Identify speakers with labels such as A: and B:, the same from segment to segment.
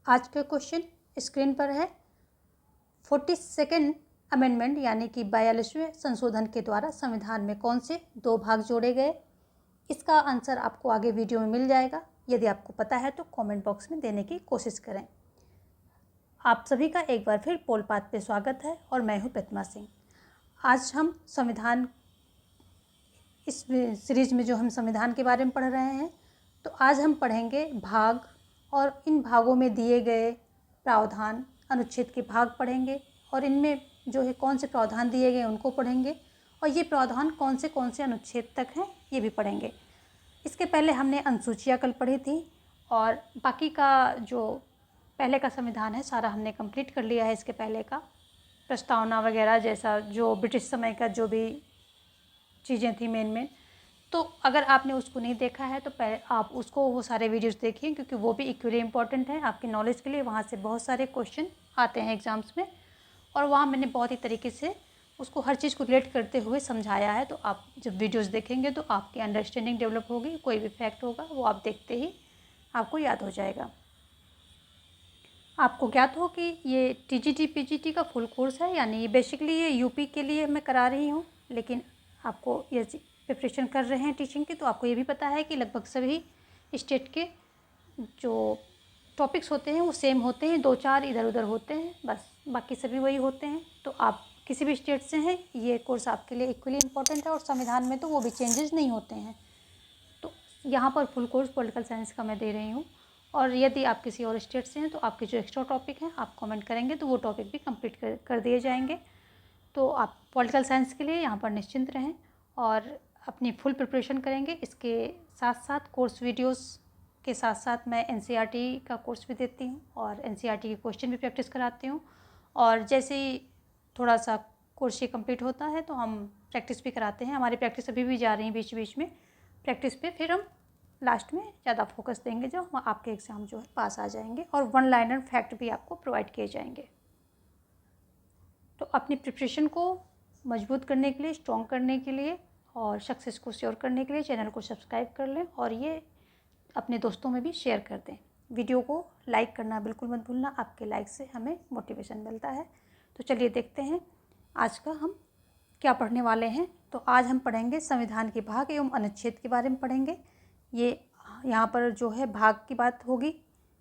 A: आज का question screen पर है। 42nd अमेंडमेंट यानी कि 42वें संशोधन के द्वारा संविधान में कौन से 2 भाग जोड़े गए। इसका आंसर आपको आगे वीडियो में मिल जाएगा। यदि आपको पता है तो कमेंट बॉक्स में देने की कोशिश करें। आप सभी का एक बार फिर पोल पाथ पे स्वागत है और मैं हूं प्रतिमा सिंह। आज हम संविधान, इस सीरीज में जो हम संविधान के बारे में पढ़ रहे हैं, तो आज हम पढ़ेंगे भाग और इन भागों में दिए गए प्रावधान, अनुच्छेद के भाग पढ़ेंगे और इनमें जो है कौन से प्रावधान दिए गए उनको पढ़ेंगे और ये प्रावधान कौन से अनुच्छेद तक हैं ये भी पढ़ेंगे। इसके पहले हमने अनुसूचियाँ कल पढ़ी थी और बाकी का जो पहले का संविधान है सारा हमने कंप्लीट कर लिया है। इसके पहले का प्रस्तावना वगैरह जैसा जो ब्रिटिश समय का जो भी चीज़ें थी मेन, तो अगर आपने उसको नहीं देखा है तो पहले आप उसको वो सारे वीडियोस देखिए, क्योंकि वो भी इक्वली इम्पॉर्टेंट है आपके नॉलेज के लिए। वहाँ से बहुत सारे क्वेश्चन आते हैं एग्ज़ाम्स में और वहाँ मैंने बहुत ही तरीके से उसको हर चीज़ को रिलेट करते हुए समझाया है। तो आप जब वीडियोस देखेंगे तो आपकी अंडरस्टैंडिंग डेवलप होगी। कोई भी फैक्ट होगा वो आप देखते ही आपको याद हो जाएगा। आपको ज्ञात हो कि ये TGT PGT का फुल कोर्स है, यानी ये बेसिकली ये यूपी के लिए मैं करा रही हूँ, लेकिन आपको ये प्रिपरेशन कर रहे हैं टीचिंग की तो आपको ये भी पता है कि लगभग सभी स्टेट के जो टॉपिक्स होते हैं वो सेम होते हैं, 2-4 इधर उधर होते हैं, बस बाकी सभी वही होते हैं। तो आप किसी भी स्टेट से हैं, ये कोर्स आपके लिए इक्वली इम्पॉर्टेंट है और संविधान में तो वो भी चेंजेस नहीं होते हैं। तो यहाँ पर फुल कोर्स पॉलिटिकल साइंस का मैं दे रही हूँ और यदि आप किसी और स्टेट से हैं तो आपके जो एक्स्ट्रा टॉपिक हैं आप कमेंट करेंगे तो वो टॉपिक भी कंप्लीट कर दिए जाएंगे। तो आप पॉलिटिकल साइंस के लिए यहाँ पर निश्चिंत रहें और अपनी फुल प्रिपरेशन करेंगे। इसके साथ साथ कोर्स वीडियोस के साथ साथ मैं NCERT का कोर्स भी देती हूँ और NCERT के क्वेश्चन भी प्रैक्टिस कराती हूँ। और जैसे ही थोड़ा सा कोर्स ये कंप्लीट होता है तो हम प्रैक्टिस भी कराते हैं। हमारी प्रैक्टिस अभी भी जा रही है बीच बीच में प्रैक्टिस पे, फिर हम लास्ट में ज़्यादा फोकस देंगे जब आपके एग्ज़ाम जो है पास आ जाएंगे और 1 लाइनर फैक्ट भी आपको प्रोवाइड किए जाएंगे। तो अपनी प्रिपरेशन को मजबूत करने के लिए, स्ट्रॉन्ग करने के लिए और सक्सेस को श्योर करने के लिए चैनल को सब्सक्राइब कर लें और ये अपने दोस्तों में भी शेयर कर दें। वीडियो को लाइक करना बिल्कुल मत भूलना, आपके लाइक से हमें मोटिवेशन मिलता है। तो चलिए देखते हैं आज का हम क्या पढ़ने वाले हैं। तो आज हम पढ़ेंगे संविधान के भाग एवं अनुच्छेद के बारे में पढ़ेंगे। ये यहाँ पर जो है भाग की बात होगी,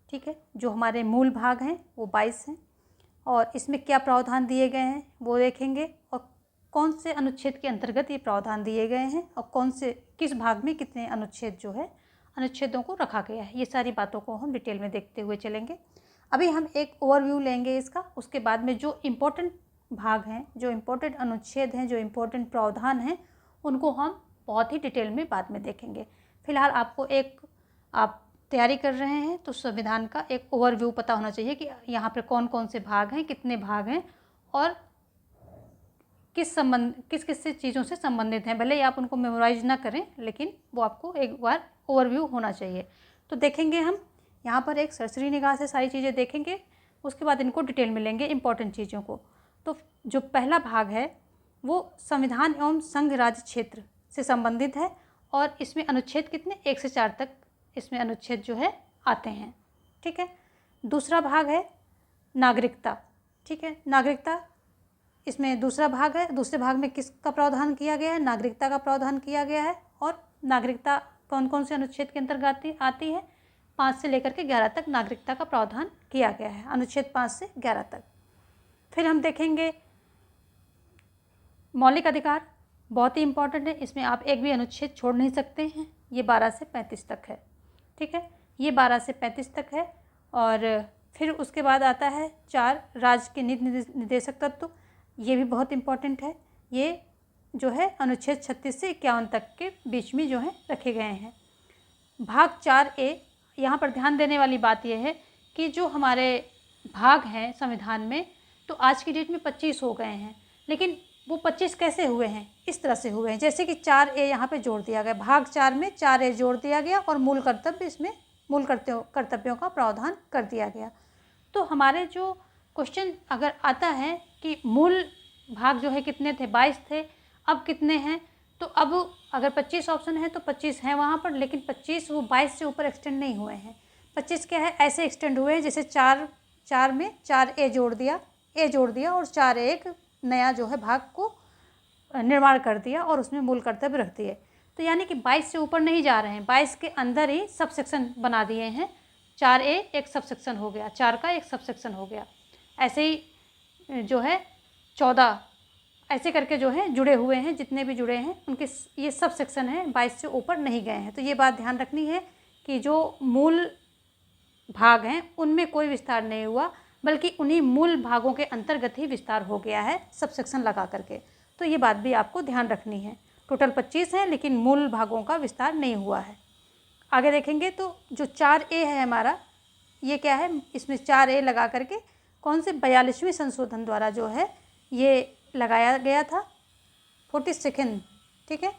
A: ठीक है। जो हमारे मूल भाग हैं वो 22 हैं और इसमें क्या प्रावधान दिए गए हैं वो देखेंगे और कौन से अनुच्छेद के अंतर्गत ये प्रावधान दिए गए हैं और कौन से किस भाग में कितने अनुच्छेद जो है अनुच्छेदों को रखा गया है, ये सारी बातों को हम डिटेल में देखते हुए चलेंगे। अभी हम एक ओवरव्यू लेंगे इसका, उसके बाद में जो इम्पोर्टेंट भाग हैं, जो इम्पोर्टेंट अनुच्छेद हैं, जो इम्पोर्टेंट प्रावधान हैं, उनको हम बहुत ही डिटेल में बाद में देखेंगे। फिलहाल आपको आप तैयारी कर रहे हैं तो संविधान का एक ओवरव्यू पता होना चाहिए कि यहाँ पर कौन कौन से भाग हैं, कितने भाग हैं और किस किस से चीज़ों से संबंधित हैं। भले ही आप उनको मेमोराइज ना करें, लेकिन वो आपको एक बार ओवरव्यू होना चाहिए। तो देखेंगे हम यहाँ पर एक सरसरी निगाह से सारी चीज़ें देखेंगे, उसके बाद इनको डिटेल में लेंगे इंपॉर्टेंट चीज़ों को। तो जो पहला भाग है वो संविधान एवं संघ राज्य क्षेत्र से संबंधित है और इसमें अनुच्छेद कितने 1 से 4 तक इसमें अनुच्छेद जो है आते हैं, ठीक है। दूसरा भाग है नागरिकता, ठीक है। नागरिकता इसमें दूसरा भाग है। दूसरे भाग में किसका प्रावधान किया गया है? नागरिकता का प्रावधान किया गया है। और नागरिकता कौन कौन से अनुच्छेद के अंतर्गत आती है? 5 से लेकर के 11 तक नागरिकता का प्रावधान किया गया है, अनुच्छेद 5 से 11 तक। फिर हम देखेंगे मौलिक अधिकार, बहुत ही इंपॉर्टेंट है। इसमें आप एक भी अनुच्छेद छोड़ नहीं सकते हैं। ये 12 से 35 तक है, ठीक है। ये 12 से 35 तक है। और फिर उसके बाद आता है 4 राज्य के नीति निर्देशक तत्व, ये भी बहुत इम्पॉर्टेंट है। ये जो है अनुच्छेद 36 से 51 तक के बीच में जो है रखे गए हैं। भाग 4A, यहाँ पर ध्यान देने वाली बात यह है कि जो हमारे भाग हैं संविधान में, तो आज की डेट में 25 हो गए हैं, लेकिन वो 25 कैसे हुए हैं? इस तरह से हुए हैं जैसे कि 4A यहाँ पे जोड़ दिया गया, भाग 4 में 4A जोड़ दिया गया और मूल कर्तव्यों का प्रावधान कर दिया गया। तो हमारे जो क्वेश्चन अगर आता है कि मूल भाग जो है कितने थे, 22 थे, अब कितने हैं, तो अब अगर 25 ऑप्शन है तो 25 हैं वहाँ पर, लेकिन 25 वो 22 से ऊपर एक्सटेंड नहीं हुए हैं। 25 क्या है, ऐसे एक्सटेंड हुए हैं जैसे 4 में 4A जोड़ दिया, A जोड़ दिया और 4A एक नया जो है भाग को निर्माण कर दिया और उसमें मूल कर्तव्य रख दिए। तो यानी कि 22 से ऊपर नहीं जा रहे हैं, 22 के अंदर ही सब सेक्शन बना दिए हैं। 4A एक सब सेक्शन हो गया, 4 का एक सब सेक्शन हो गया। ऐसे ही जो है 14 ऐसे करके जो है जुड़े हुए हैं, जितने भी जुड़े हैं उनके ये सब सेक्शन है, 22 से ऊपर नहीं गए हैं। तो ये बात ध्यान रखनी है कि जो मूल भाग हैं उनमें कोई विस्तार नहीं हुआ, बल्कि उन्हीं मूल भागों के अंतर्गत ही विस्तार हो गया है सब सेक्शन लगा करके। तो ये बात भी आपको ध्यान रखनी है। टोटल 25 हैं लेकिन मूल भागों का विस्तार नहीं हुआ है। आगे देखेंगे तो जो 4A है हमारा, ये क्या है, इसमें 4A लगा करके कौन से 42वें संशोधन द्वारा जो है ये लगाया गया था, 42nd, ठीक है,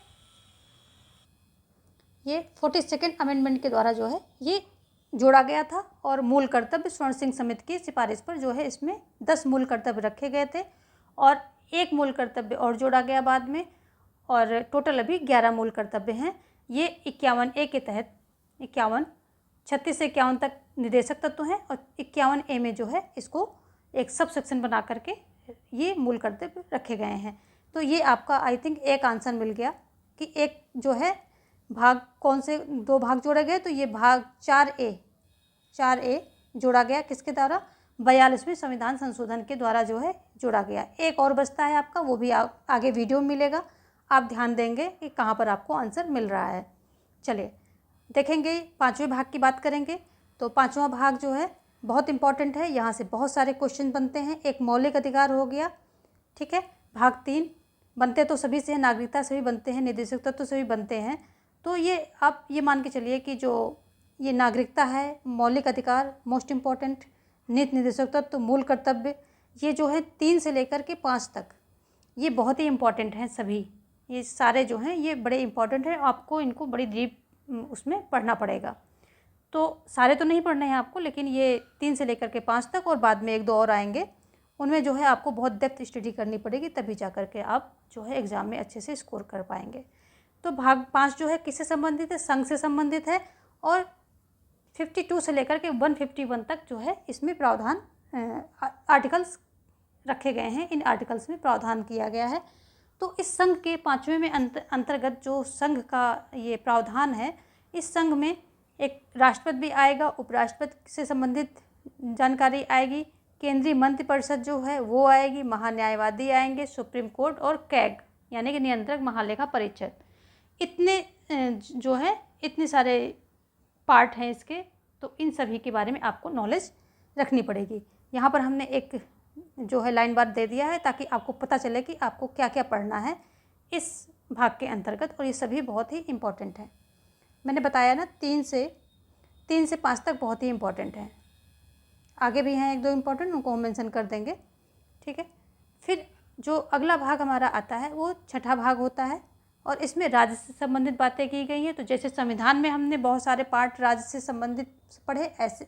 A: ये 42nd अमेंडमेंट के द्वारा जो है ये जोड़ा गया था। और मूल कर्तव्य स्वर्ण सिंह समिति की सिफारिश पर जो है इसमें 10 मूल कर्तव्य रखे गए थे और एक मूल कर्तव्य और जोड़ा गया बाद में, और टोटल अभी 11 मूल कर्तव्य हैं। ये 51A के तहत 36 से 51 तक निर्देशक तत्व हैं और 51A में जो है इसको एक सब सेक्शन बना करके ये मूल कर्तव्य रखे गए हैं। तो ये आपका आई थिंक एक आंसर मिल गया कि एक जो है भाग कौन से 2 भाग जोड़े गए। तो ये भाग 4A जोड़ा गया किसके द्वारा, 42वें संविधान संशोधन के द्वारा जो है जोड़ा गया। एक और बचता है आपका, वो भी आगे वीडियो में मिलेगा, आप ध्यान देंगे कि कहाँ पर आपको आंसर मिल रहा है। चलिए देखेंगे 5वें भाग की बात करेंगे। तो 5वां भाग जो है बहुत इंपॉर्टेंट है, यहाँ से बहुत सारे क्वेश्चन बनते हैं। एक मौलिक अधिकार हो गया, ठीक है। भाग 3 बनते तो सभी से हैं, नागरिकता से भी बनते हैं, निर्देशक तत्व से भी बनते हैं। तो ये आप ये मान के चलिए कि जो ये नागरिकता है, मौलिक अधिकार मोस्ट इम्पॉर्टेंट, नीति निर्देशक तत्व, मूल कर्तव्य, ये जो है 3 से लेकर के 5 तक ये बहुत ही इम्पॉर्टेंट हैं। सभी ये सारे जो हैं ये बड़े इम्पॉर्टेंट हैं, आपको इनको बड़ी डीप उसमें पढ़ना पड़ेगा। तो सारे तो नहीं पढ़ने हैं आपको, लेकिन ये 3 से लेकर के 5 तक और बाद में 1-2 और आएंगे, उनमें जो है आपको बहुत डेप्थ स्टडी करनी पड़ेगी, तभी जा कर के आप जो है एग्ज़ाम में अच्छे से स्कोर कर पाएंगे। तो भाग 5 जो है किससे संबंधित है, संघ से संबंधित है और 52 से लेकर के 151 तक जो है इसमें प्रावधान आर्टिकल्स रखे गए हैं, इन आर्टिकल्स में प्रावधान किया गया है। तो इस संघ के 5वें में अंतर्गत जो संघ का ये प्रावधान है, इस संघ में एक राष्ट्रपति भी आएगा, उपराष्ट्रपति से संबंधित जानकारी आएगी, केंद्रीय मंत्रिपरिषद जो है वो आएगी, महान्यायवादी आएंगे, सुप्रीम कोर्ट और कैग यानी कि नियंत्रक महालेखा परीक्षक। इतने जो है इतने सारे पार्ट हैं इसके, तो इन सभी के बारे में आपको नॉलेज रखनी पड़ेगी। यहाँ पर हमने एक जो है लाइन बार दे दिया है ताकि आपको पता चले कि आपको क्या क्या पढ़ना है इस भाग के अंतर्गत, और ये सभी बहुत ही इम्पोर्टेंट हैं। मैंने बताया ना 3 से 5 तक बहुत ही इम्पोर्टेंट हैं, आगे भी हैं 1-2 इम्पोर्टेंट, उनको हम मेंशन कर देंगे, ठीक है। फिर जो अगला भाग हमारा आता है वो 6ठा भाग होता है और इसमें राज्य से संबंधित बातें की गई हैं। तो जैसे संविधान में हमने बहुत सारे पार्ट राज्य से संबंधित पढ़े, ऐसे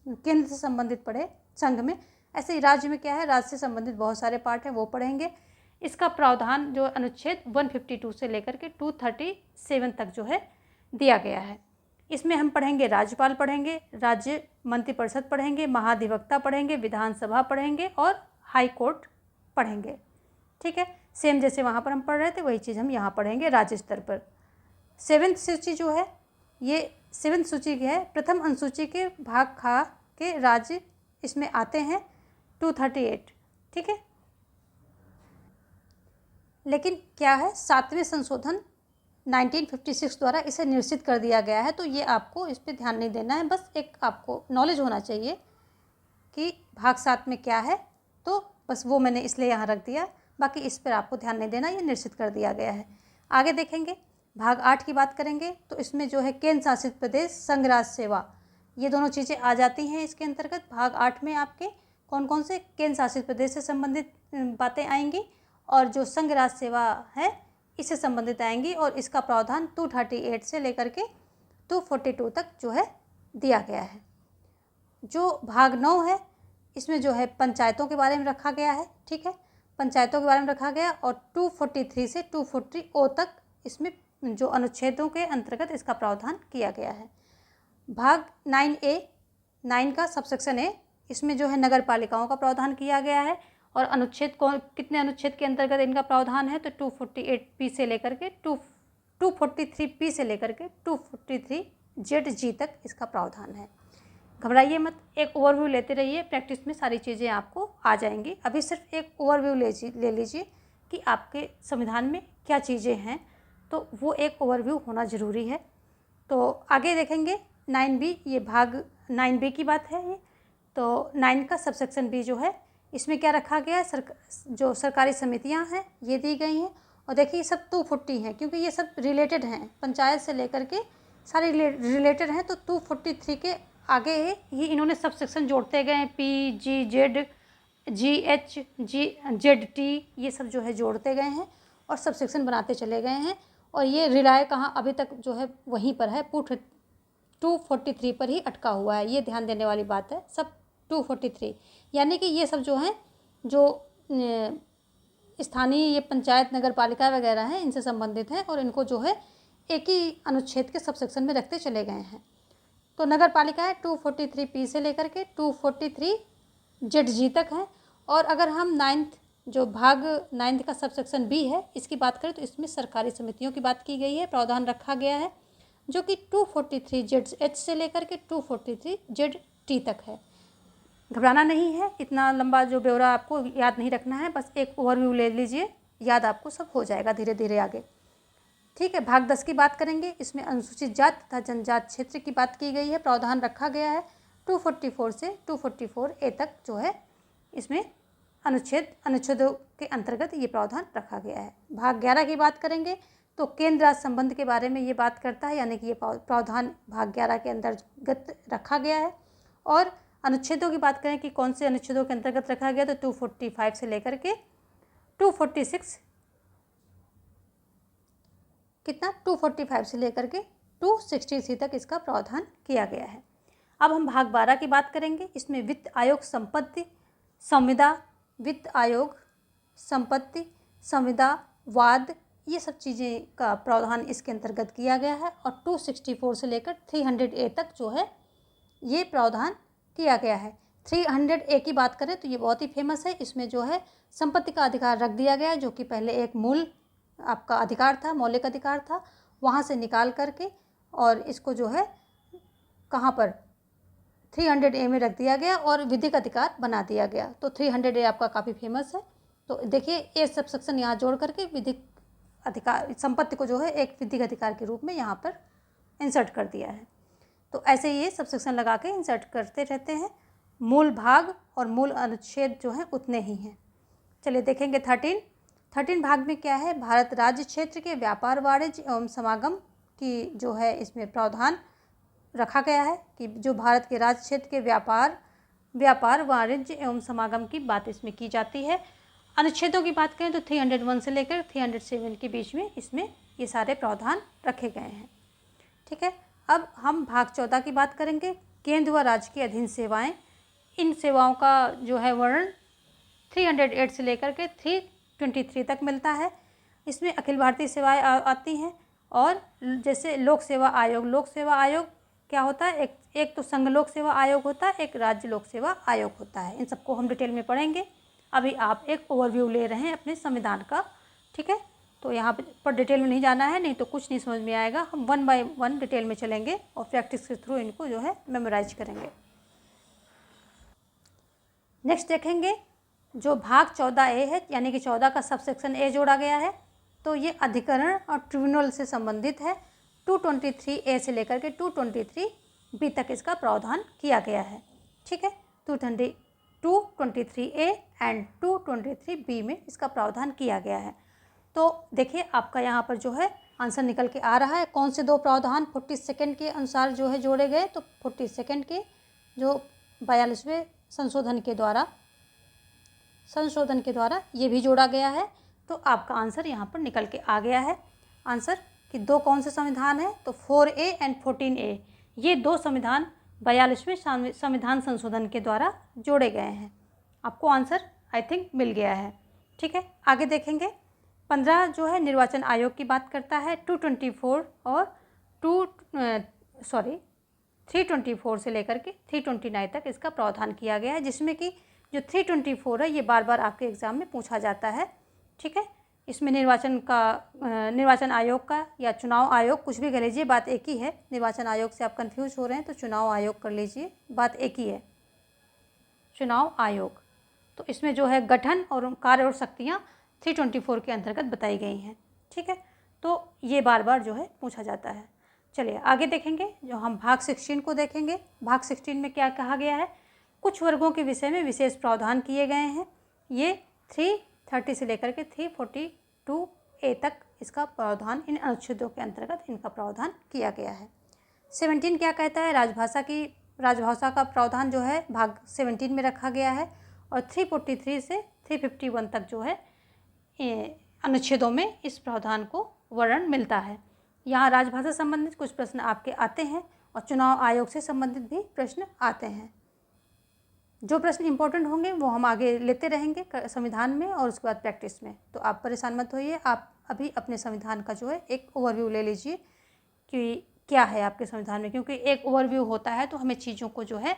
A: केंद्र से संबंधित पढ़े संघ में, ऐसे ही राज्य में क्या है, राज्य से संबंधित बहुत सारे पार्ट हैं वो पढ़ेंगे। इसका प्रावधान जो अनुच्छेद 152 से लेकर के 237 तक जो है दिया गया है। इसमें हम पढ़ेंगे राज्यपाल पढ़ेंगे, राज्य मंत्रिपरिषद पढ़ेंगे, महाधिवक्ता पढ़ेंगे, विधानसभा पढ़ेंगे और हाई कोर्ट पढ़ेंगे, ठीक है। सेम जैसे वहाँ पर हम पढ़ रहे थे वही चीज़ हम यहाँ पढ़ेंगे राज्य स्तर पर। 7th सूची जो है ये 7th सूची की है, प्रथम अनुसूची के भाग खा के राज्य इसमें आते हैं 238, ठीक है। लेकिन क्या है, 7वें संशोधन 1956 द्वारा इसे निश्चित कर दिया गया है। तो ये आपको इस पर ध्यान नहीं देना है, बस एक आपको नॉलेज होना चाहिए कि भाग 7 में क्या है, तो बस वो मैंने इसलिए यहाँ रख दिया, बाकी इस पर आपको ध्यान नहीं देना, ये निश्चित कर दिया गया है। आगे देखेंगे भाग 8 की बात करेंगे तो इसमें जो है केंद्र शासित प्रदेश, संघ राज्य सेवा, ये दोनों चीज़ें आ जाती हैं इसके अंतर्गत। भाग 8 में आपके कौन कौन से केंद्र शासित प्रदेश से संबंधित बातें आएंगी और जो संघ राज्य सेवा है इससे संबंधित आएंगी, और इसका प्रावधान 238 से लेकर के 242 तक जो है दिया गया है। जो भाग 9 है इसमें जो है पंचायतों के बारे में रखा गया है, ठीक है, पंचायतों के बारे में रखा गया, और 243 से 240 तक इसमें जो अनुच्छेदों के अंतर्गत इसका प्रावधान किया गया है। भाग 9A, 9 का सबसेक्शन ए, इसमें जो है नगर पालिकाओं का प्रावधान किया गया है और अनुच्छेद कौन कितने अनुच्छेद के अंतर्गत इनका प्रावधान है, तो 248P से लेकर के 243P से लेकर के 243ZG तक इसका प्रावधान है। घबराइए मत, एक ओवरव्यू लेते रहिए, प्रैक्टिस में सारी चीज़ें आपको आ जाएंगी। अभी सिर्फ एक ओवरव्यू ले लीजिए कि आपके संविधान में क्या चीज़ें हैं, तो वो एक ओवरव्यू होना ज़रूरी है। तो आगे देखेंगे 9B, ये भाग 9B की बात है ये। तो 9 का सबसेक्शन B जो है, इसमें क्या रखा गया है, जो सरकारी समितियां हैं ये दी गई हैं। और देखिए ये सब 240 हैं, क्योंकि ये सब रिलेटेड हैं, पंचायत से लेकर के सारे रिलेटेड हैं। तो 243 के आगे ही इन्होंने सबसेक्शन जोड़ते गए हैं, PG, ZG, ZT, ये सब जो है जोड़ते गए हैं और सबसेक्शन बनाते चले गए हैं। और ये रिलाय कहाँ अभी तक जो है वहीं पर है, 243 पर ही अटका हुआ है। ये ध्यान देने वाली बात है, सब 243, यानी कि ये सब जो हैं, जो स्थानीय ये पंचायत नगर पालिका वगैरह हैं, इनसे संबंधित हैं और इनको जो है एक ही अनुच्छेद के सबसेक्शन में रखते चले गए हैं। तो नगर पालिका है 243P से लेकर के 243ZG तक है। और अगर हम 9th जो भाग 9th का सबसेक्शन B है, इसकी बात करें तो इसमें सरकारी समितियों की बात की गई है, प्रावधान रखा गया है, जो कि 243ZH से लेकर के 243ZT तक है। घबराना नहीं है, इतना लंबा जो ब्यौरा आपको याद नहीं रखना है, बस एक ओवरव्यू ले लीजिए, याद आपको सब हो जाएगा धीरे धीरे आगे। ठीक है, भाग 10 की बात करेंगे। इसमें अनुसूचित जाति तथा जनजाति क्षेत्र की बात की गई है, प्रावधान रखा गया है 244 से 244A तक जो है इसमें अनुच्छेदों के अंतर्गत ये प्रावधान रखा गया है। भाग 11 की बात करेंगे तो केंद्र राज्य संबंध के बारे में ये बात करता है, यानी कि ये प्रावधान भाग 11 के अंतर्गत रखा गया है। और अनुच्छेदों की बात करें कि कौन से अनुच्छेदों के अंतर्गत रखा गया, तो 245 से लेकर के 246 कितना 245 से लेकर के 263 तक इसका प्रावधान किया गया है। अब हम भाग 12 की बात करेंगे। इसमें वित्त आयोग संपत्ति संविदा, वित्त आयोग संपत्ति संविदा वाद, ये सब चीज़ें का प्रावधान इसके अंतर्गत किया गया है। और 264 से लेकर 300A तक जो है ये प्रावधान किया गया है। 300A की बात करें तो ये बहुत ही फेमस है। इसमें जो है संपत्ति का अधिकार रख दिया गया है, जो कि पहले एक मूल आपका अधिकार था, मौलिक अधिकार था, वहाँ से निकाल करके और इसको जो है कहाँ पर 300A में रख दिया गया और विधिक अधिकार बना दिया गया। तो 300A आपका काफ़ी फेमस है। तो देखिए ये सबसेक्शन यहाँ जोड़ करके विधिक अधिकार, संपत्ति को जो है एक विधिक अधिकार के रूप में यहाँ पर इंसर्ट कर दिया है। तो ऐसे ये सबसेक्शन लगा के इंसर्ट करते रहते हैं। मूल भाग और मूल अनुच्छेद जो हैं उतने ही हैं। चलिए देखेंगे 13 भाग में क्या है। भारत राज्य क्षेत्र के व्यापार वाणिज्य एवं समागम की जो है इसमें प्रावधान रखा गया है कि जो भारत के राज्य क्षेत्र के व्यापार वाणिज्य एवं समागम की बात इसमें की जाती है। अनुच्छेदों की बात करें तो 301 से लेकर 307 के बीच में इसमें ये सारे प्रावधान रखे गए हैं। ठीक है, अब हम भाग 14 की बात करेंगे। केंद्र व राज्य की अधीन सेवाएं, इन सेवाओं का जो है वर्णन 308 से लेकर के 323 तक मिलता है। इसमें अखिल भारतीय सेवाएं आती हैं। और जैसे लोक सेवा आयोग क्या होता है, एक तो संघ लोक सेवा आयोग होता है, एक राज्य लोक सेवा आयोग होता है। इन सबको हम डिटेल में पढ़ेंगे। अभी आप एक ओवरव्यू ले रहे हैं अपने संविधान का। ठीक है, तो यहाँ पर डिटेल में नहीं जाना है, नहीं तो कुछ नहीं समझ में आएगा। हम 1 बाय 1 डिटेल में चलेंगे और प्रैक्टिस के थ्रू इनको जो है मेमोराइज करेंगे। नेक्स्ट देखेंगे जो भाग 14A है, यानी कि 14 का सबसेक्शन A जोड़ा गया है। तो ये अधिकरण और ट्रिब्यूनल से संबंधित है। 223A से लेकर के 223B तक इसका प्रावधान किया गया है। ठीक है, 223A एंड 223B में इसका प्रावधान किया गया है। तो देखिए आपका यहाँ पर जो है आंसर निकल के आ रहा है। कौन से दो प्रावधान 42 के अनुसार जो है जोड़े गए, तो 42 के जो 42वें संशोधन के द्वारा ये भी जोड़ा गया है। तो आपका आंसर यहाँ पर निकल के आ गया है। आंसर कि दो कौन से संविधान है, तो 4A एंड 14A, ये दो संविधान 42वें संविधान संशोधन के द्वारा जोड़े गए हैं। आपको आंसर आई थिंक मिल गया है। ठीक है, आगे देखेंगे। 15 जो है निर्वाचन आयोग की बात करता है। 224 और 324 से लेकर के 329 तक इसका प्रावधान किया गया है, जिसमें कि जो 324 है ये बार बार आपके एग्ज़ाम में पूछा जाता है। ठीक है, इसमें निर्वाचन आयोग का या चुनाव आयोग, कुछ भी कह लीजिए, बात एक ही है। निर्वाचन आयोग से आप कंफ्यूज हो रहे हैं तो चुनाव आयोग कर लीजिए, बात एक ही है, चुनाव आयोग। तो इसमें जो है गठन और कार्य और शक्तियाँ 324 के अंतर्गत बताई गई हैं। ठीक है, तो ये बार बार जो है पूछा जाता है। चलिए आगे देखेंगे, जो हम भाग 16 को देखेंगे। भाग 16 में क्या कहा गया है, कुछ वर्गों के विषय में विशेष प्रावधान किए गए हैं। ये 330 से लेकर के 342A तक इसका प्रावधान, इन अनुच्छेदों के अंतर्गत इनका प्रावधान किया गया है। 17 क्या कहता है, राजभाषा का प्रावधान जो है भाग 17 में रखा गया है। और 343 से 351 तक जो है अनुच्छेदों में इस प्रावधान को वर्णन मिलता है। यहाँ राजभाषा संबंधित कुछ प्रश्न आपके आते हैं और चुनाव आयोग से संबंधित भी प्रश्न आते हैं। जो प्रश्न इंपॉर्टेंट होंगे वो हम आगे लेते रहेंगे संविधान में और उसके बाद प्रैक्टिस में। तो आप परेशान मत होइए, आप अभी अपने संविधान का जो है एक ओवरव्यू ले लीजिए कि क्या है आपके संविधान में, क्योंकि एक ओवरव्यू होता है तो हमें चीज़ों को जो है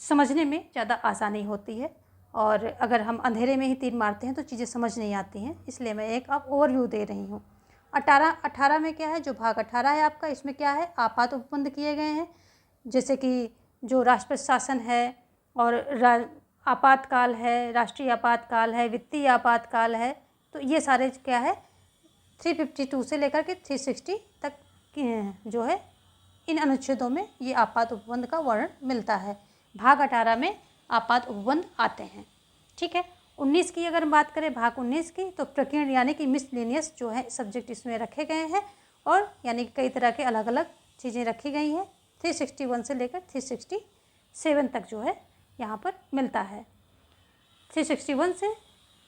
A: समझने में ज़्यादा आसानी होती है। और अगर हम अंधेरे में ही तीर मारते हैं तो चीज़ें समझ नहीं आती हैं, इसलिए मैं एक अब ओवरव्यू दे रही हूँ। 18 में क्या है, जो भाग 18 है आपका, इसमें क्या है, आपात उपबंध किए गए हैं, जैसे कि जो राष्ट्रपति शासन है और आपातकाल है, राष्ट्रीय आपातकाल है, वित्तीय आपातकाल है। तो ये सारे क्या है 352 से लेकर के 360 तक जो है इन अनुच्छेदों में ये आपात उपबंध का वर्णन मिलता है। भाग 18 में आपात उपबंध आते हैं। ठीक है, 19 की अगर हम बात करें, भाग 19 की, तो प्रकीर्ण यानी कि मिसलेनियस जो है सब्जेक्ट इसमें रखे गए हैं और यानी कि कई तरह के अलग अलग चीज़ें रखी गई हैं। 361 से लेकर 367 तक जो है यहाँ पर मिलता है। 361 से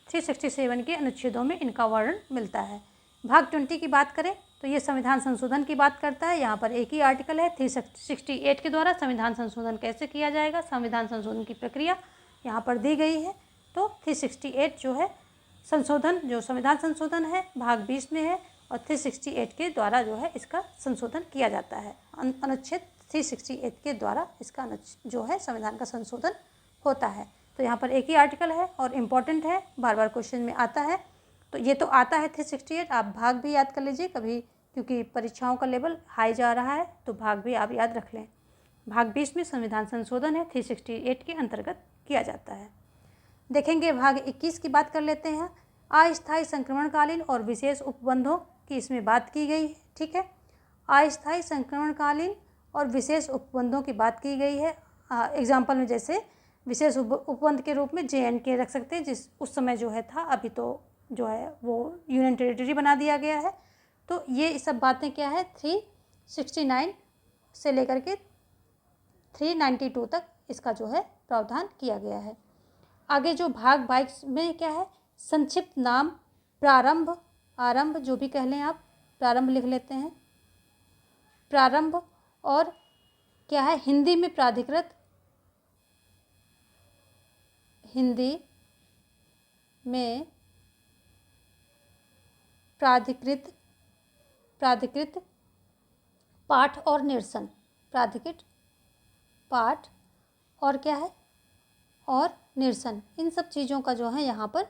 A: 367 के अनुच्छेदों में इनका वर्णन मिलता है। भाग 20 की बात करें तो ये संविधान संशोधन की बात करता है। यहाँ पर एक ही आर्टिकल है, 368 के द्वारा संविधान संशोधन कैसे किया जाएगा, संविधान संशोधन की प्रक्रिया यहाँ पर दी गई है। तो 368 जो है संशोधन, जो संविधान संशोधन है, भाग 20 में है और 368 के द्वारा जो है इसका संशोधन किया जाता है। अनुच्छेद 368 के द्वारा इसका जो है संविधान का संशोधन होता है। तो यहाँ पर एक ही आर्टिकल है और इम्पॉर्टेंट है, बार बार क्वेश्चन में आता है। तो ये तो आता है 368, आप भाग भी याद कर लीजिए कभी, क्योंकि परीक्षाओं का लेवल हाई जा रहा है तो भाग भी आप याद रख लें। भाग 20 में संविधान संशोधन है, 368 के अंतर्गत किया जाता है। देखेंगे भाग 21 की बात कर लेते हैं। अस्थायी संक्रमणकालीन और विशेष उपबंधों की इसमें बात की गई है। ठीक है, अस्थायी संक्रमणकालीन और विशेष उपबंधों की बात की गई है। एग्जाम्पल में जैसे विशेष उपबंध के रूप में JNK रख सकते हैं, जिस उस समय जो है था, अभी तो जो है वो यूनियन टेरिटरी बना दिया गया है। तो ये सब बातें क्या है 369 से लेकर के 392 तक इसका जो है प्रावधान किया गया है। आगे जो भाग 22 में क्या है, संक्षिप्त नाम, प्रारंभ, आरंभ, जो भी कह लें आप, प्रारंभ लिख लेते हैं, प्रारंभ। और क्या है, हिंदी में प्राधिकृत, हिंदी में प्राधिकृत पाठ और निरसन, प्राधिकृत पाठ और क्या है, और निरसन, इन सब चीज़ों का जो है यहाँ पर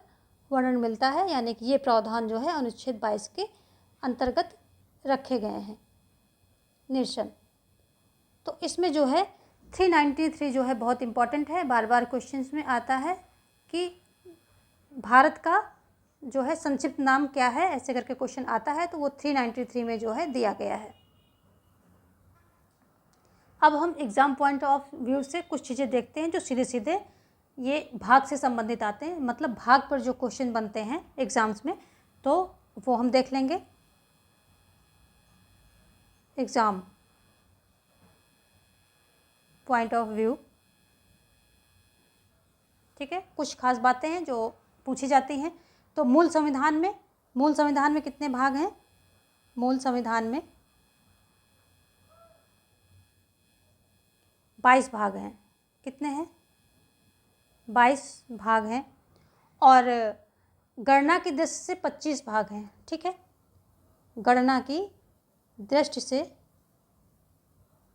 A: वर्णन मिलता है। यानी कि ये प्रावधान जो है अनुच्छेद 22 के अंतर्गत रखे गए हैं, निरसन। तो इसमें जो है 393 जो है बहुत इम्पॉर्टेंट है, बार बार क्वेश्चंस में आता है कि भारत का जो है संक्षिप्त नाम क्या है, ऐसे करके क्वेश्चन आता है, तो वो 393 में जो है दिया गया है। अब हम एग्ज़ाम पॉइंट ऑफ व्यू से कुछ चीज़ें देखते हैं जो सीधे सीधे ये भाग से संबंधित आते हैं, मतलब भाग पर जो क्वेश्चन बनते हैं एग्ज़ाम्स में, तो वो हम देख लेंगे। एग्ज़ाम पॉइंट ऑफ व्यू, ठीक है, कुछ खास बातें हैं जो पूछी जाती हैं। तो मूल संविधान में कितने भाग हैं, मूल संविधान में 22 भाग हैं। कितने हैं, 22 भाग हैं। और गणना की दृष्टि से 25 भाग हैं। ठीक है, गणना की दृष्टि से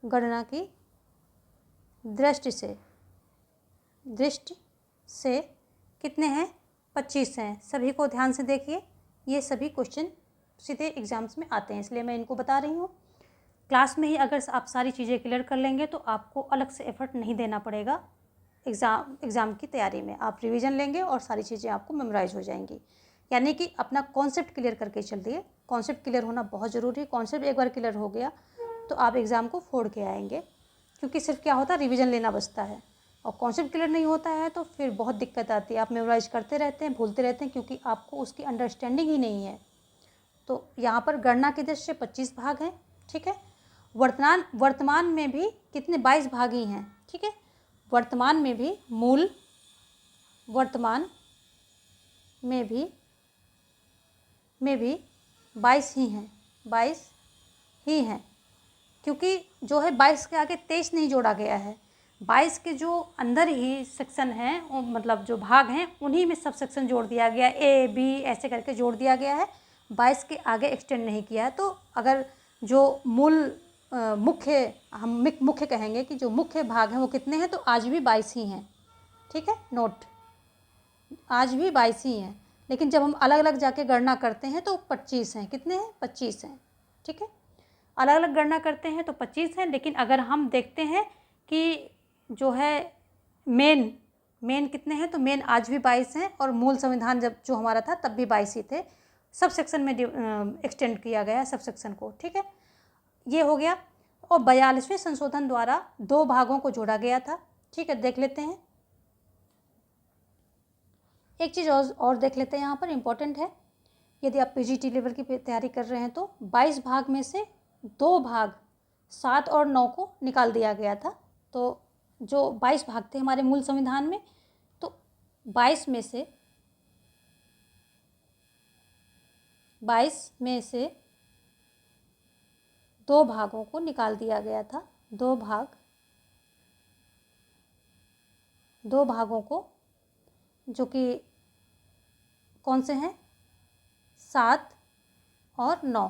A: गणना की दृष्टि से कितने हैं? 25 हैं। सभी को ध्यान से देखिए, ये सभी क्वेश्चन सीधे एग्जाम्स में आते हैं, इसलिए मैं इनको बता रही हूँ। क्लास में ही अगर आप सारी चीज़ें क्लियर कर लेंगे तो आपको अलग से एफर्ट नहीं देना पड़ेगा एग्ज़ाम की तैयारी में। आप रिवीजन लेंगे और सारी चीज़ें आपको मेमोराइज हो जाएंगी। यानी कि अपना कॉन्सेप्ट क्लियर करके चलिए। कॉन्सेप्ट क्लियर होना बहुत ज़रूरी है। कॉन्सेप्ट एक बार क्लियर हो गया तो आप एग्ज़ाम को फोड़ के आएंगे, क्योंकि सिर्फ क्या होता है, रिवीजन लेना बचता है। और कॉन्सेप्ट क्लियर नहीं होता है तो फिर बहुत दिक्कत आती है। आप मेमोराइज करते रहते हैं, भूलते रहते हैं, क्योंकि आपको उसकी अंडरस्टैंडिंग ही नहीं है। तो यहाँ पर गणना की दृष्टि से 25 भाग हैं, ठीक है। वर्तमान में भी कितने? 22 भाग ही हैं, ठीक है। वर्तमान में भी 22 ही हैं, 22 ही हैं, क्योंकि जो है 22 के आगे 23 नहीं जोड़ा गया है। 22 के जो अंदर ही सेक्शन हैं, मतलब जो भाग हैं, उन्हीं में सब सेक्शन जोड़ दिया गया, ए बी ऐसे करके जोड़ दिया गया है। 22 के आगे एक्सटेंड नहीं किया है। तो अगर जो मुख्य कहेंगे कि जो मुख्य भाग हैं वो कितने हैं, तो आज भी 22 ही हैं, ठीक है। नोट, आज भी 22 ही हैं, लेकिन जब हम अलग अलग जाके गणना करते हैं तो 25 हैं। कितने हैं? 25 हैं, ठीक है। अलग अलग गणना करते हैं तो 25 हैं, लेकिन अगर हम देखते हैं कि जो है मेन कितने हैं, तो मेन आज भी 22 हैं, और मूल संविधान जब जो हमारा था तब भी 22 ही थे। सब सेक्शन में एक्सटेंड किया गया है सब सेक्शन को, ठीक है। ये हो गया। और 42वें संशोधन द्वारा 2 भागों को जोड़ा गया था, ठीक है। देख लेते हैं, एक चीज़ और देख लेते हैं, यहाँ पर इम्पोर्टेंट है। यदि आप पीजीटी लेवल की तैयारी कर रहे हैं तो 22 भाग में से 2 भाग 7 और 9 को निकाल दिया गया था। तो जो 22 भाग थे हमारे मूल संविधान में, तो 22 में से 2 भागों को निकाल दिया गया था। 2 भागों को, जो कि कौन से हैं? 7 और 9,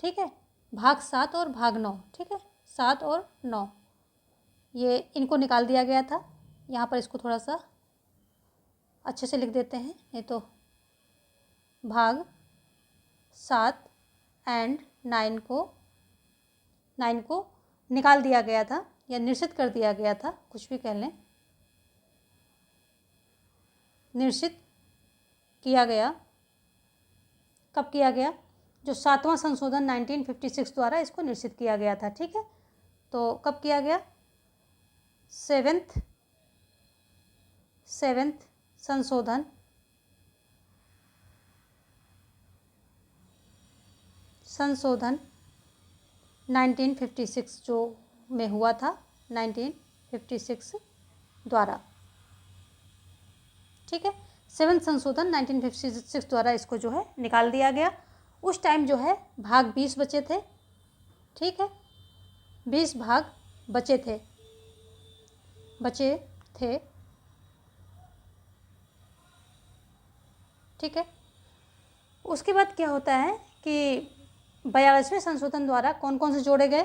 A: ठीक है। भाग 7 और भाग 9, ठीक है। 7 और 9 ये इनको निकाल दिया गया था। यहाँ पर इसको थोड़ा सा अच्छे से लिख देते हैं, नहीं तो भाग 7 एंड 9 को निकाल दिया गया था, या निश्चित कर दिया गया था, कुछ भी कह लें। निश्चित किया गया। कब किया गया? जो 7वां संशोधन 1956 द्वारा इसको निश्चित किया गया था, ठीक है। तो कब किया गया? 7th संशोधन 1956 जो में हुआ था, 1956 द्वारा, ठीक है। 7th संशोधन 1956 द्वारा इसको जो है निकाल दिया गया। उस टाइम जो है भाग 20 बचे थे, ठीक है। 20 भाग बचे थे, ठीक है। उसके बाद क्या होता है कि 42वें संशोधन द्वारा कौन कौन से जोड़े गए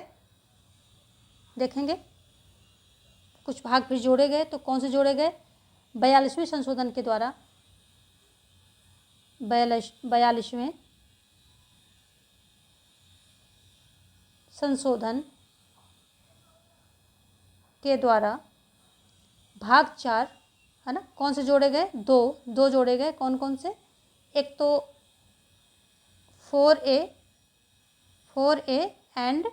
A: देखेंगे। कुछ भाग फिर जोड़े गए, तो कौन से जोड़े गए? 42वें संशोधन के द्वारा 42वें संशोधन के द्वारा भाग 4, है ना, कौन से जोड़े गए? 2 जोड़े गए। कौन कौन से? एक तो 4A एंड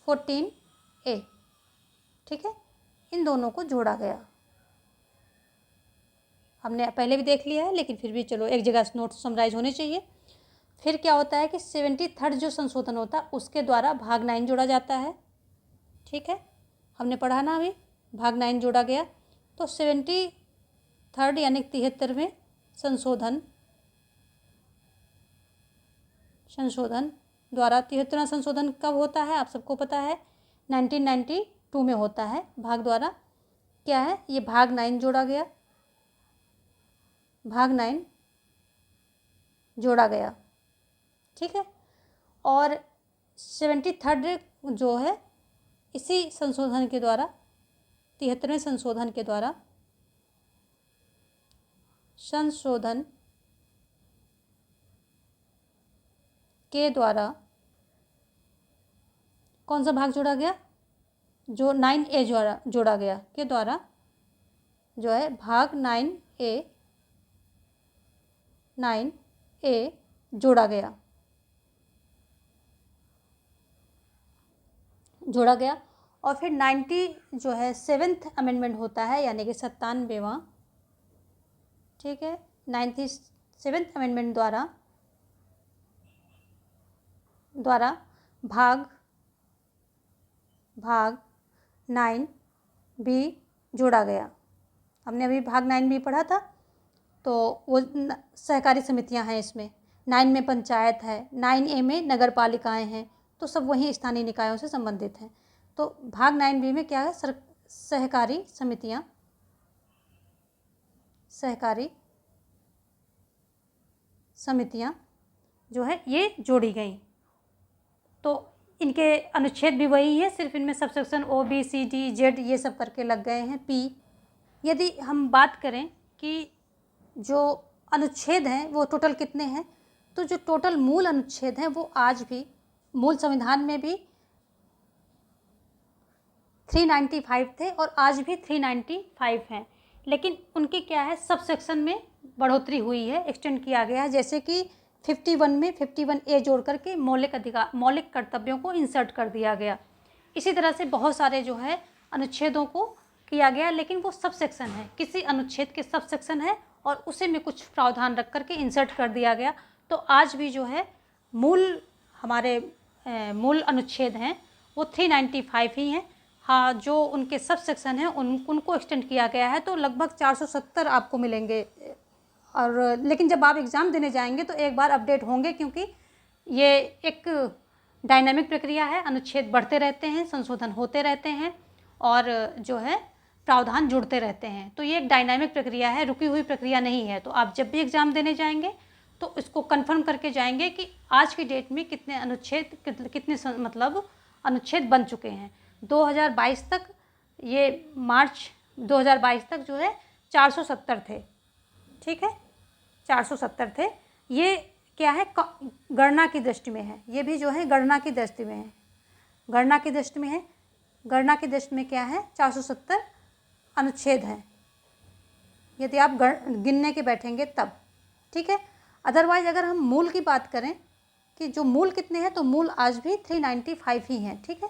A: 14A, ठीक है। इन दोनों को जोड़ा गया। हमने पहले भी देख लिया है, लेकिन फिर भी चलो एक जगह नोट समराइज होने चाहिए। फिर क्या होता है कि 73rd जो संशोधन होता है उसके द्वारा भाग 9 जोड़ा जाता है, ठीक है। हमने पढ़ा ना अभी, भाग 9 जोड़ा गया। तो 73rd यानी 73वें संशोधन द्वारा 73वां संशोधन कब होता है? आप सबको पता है, 1992 में होता है। भाग द्वारा क्या है? ये भाग 9 जोड़ा गया, भाग 9 जोड़ा गया, ठीक है। और 73rd जो है इसी संशोधन के द्वारा 73वें संशोधन के द्वारा कौन सा भाग जोड़ा गया? जो 9A जोड़ा गया के द्वारा जो है भाग 9A जोड़ा गया और फिर 90 जो है 7th अमेंडमेंट होता है, यानी कि 97वां, ठीक है। 97th अमेंडमेंट द्वारा भाग 9B जोड़ा गया। हमने अभी भाग 9B पढ़ा था, तो वो सहकारी समितियां हैं इसमें। 9 में पंचायत है, 9A में नगर पालिकाएँ हैं, तो सब वही स्थानीय निकायों से संबंधित हैं। तो भाग 9B में क्या है? सहकारी समितियां जो है ये जोड़ी गई। तो इनके अनुच्छेद भी वही है, सिर्फ इनमें subsection O, B, C, D, Z ये सब करके लग गए हैं, P। यदि हम बात करें कि जो अनुच्छेद हैं वो टोटल कितने हैं, तो जो टोटल मूल अनुच्छेद हैं वो आज भी मूल संविधान में भी 395 थे और आज भी 395 हैं, लेकिन उनकी क्या है, सब सेक्शन में बढ़ोतरी हुई है, एक्सटेंड किया गया है। जैसे कि 51 में 51A जोड़ करके मौलिक कर्तव्यों को इंसर्ट कर दिया गया। इसी तरह से बहुत सारे जो है अनुच्छेदों को किया गया, लेकिन वो सब सेक्शन है, किसी अनुच्छेद के सब सेक्शन है और उसे में कुछ प्रावधान रख करके इंसर्ट कर दिया गया। तो आज भी जो है हमारे मूल अनुच्छेद हैं वो 395 ही हैं। हाँ, जो उनके सब सेक्शन हैं उनको एक्सटेंड किया गया है, तो लगभग 470 आपको मिलेंगे। और लेकिन जब आप एग्ज़ाम देने जाएंगे तो एक बार अपडेट होंगे, क्योंकि ये एक डायनामिक प्रक्रिया है, अनुच्छेद बढ़ते रहते हैं, संशोधन होते रहते हैं और जो है प्रावधान जुड़ते रहते हैं। तो ये एक डायनामिक प्रक्रिया है, रुकी हुई प्रक्रिया नहीं है। तो आप जब भी एग्ज़ाम देने जाएंगे तो इसको कंफर्म करके जाएंगे कि आज की डेट में कितने अनुच्छेद बन चुके हैं। 2022 तक, ये मार्च 2022 तक जो है 470 थे, ठीक है, 470 थे। ये क्या है, गणना की दृष्टि में है, ये भी जो है गणना की दृष्टि में है, गणना की दृष्टि में क्या है, 470 अनुच्छेद हैं, यदि आप गिनने के बैठेंगे तब, ठीक है। अदरवाइज़ अगर हम मूल की बात करें कि जो मूल कितने हैं, तो मूल आज भी 395 ही हैं, ठीक है,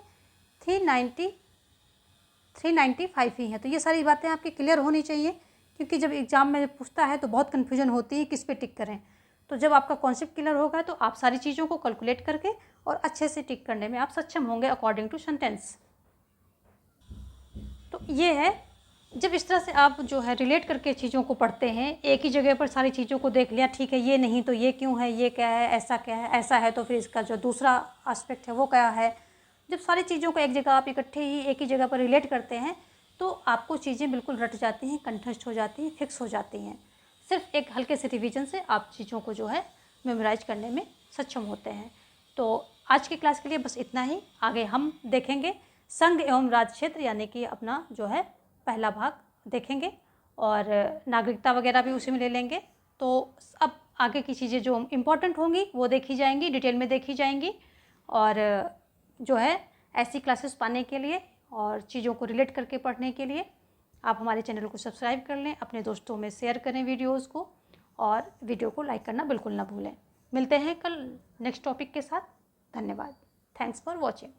A: 395 ही हैं। तो ये सारी बातें आपकी क्लियर होनी चाहिए, क्योंकि जब एग्ज़ाम में पूछता है तो बहुत कन्फ्यूजन होती है किस पे टिक करें। तो जब आपका कॉन्सेप्ट क्लियर होगा तो आप सारी चीज़ों को कैलकुलेट करके और अच्छे से टिक करने में आप सक्षम होंगे अकॉर्डिंग टू सेंटेंस। तो ये है, जब इस तरह से आप जो है रिलेट करके चीज़ों को पढ़ते हैं, एक ही जगह पर सारी चीज़ों को देख लिया, ठीक है, ये नहीं तो ये क्यों है, ये क्या है, ऐसा क्या है, ऐसा है तो फिर इसका जो दूसरा एस्पेक्ट है वो क्या है। जब सारी चीज़ों को एक जगह आप इकट्ठे ही एक ही जगह पर रिलेट करते हैं तो आपको चीज़ें बिल्कुल रट जाती हैं, कंठस्थ हो जाती हैं, फिक्स हो जाती हैं। सिर्फ एक हल्के से रिवीजन से आप चीज़ों को जो है मेमोराइज करने में सक्षम होते हैं। तो आज की क्लास के लिए बस इतना ही। आगे हम देखेंगे संघ एवं राज्य क्षेत्र, यानी कि अपना जो है पहला भाग देखेंगे और नागरिकता वगैरह भी उसी में ले लेंगे। तो अब आगे की चीज़ें जो इम्पोर्टेंट होंगी वो देखी जाएंगी, डिटेल में देखी जाएंगी। और जो है ऐसी क्लासेस पाने के लिए और चीज़ों को रिलेट करके पढ़ने के लिए आप हमारे चैनल को सब्सक्राइब कर लें, अपने दोस्तों में शेयर करें वीडियोज़ को और वीडियो को लाइक करना बिल्कुल ना भूलें। मिलते हैं कल नेक्स्ट टॉपिक के साथ। धन्यवाद। Thanks for watching.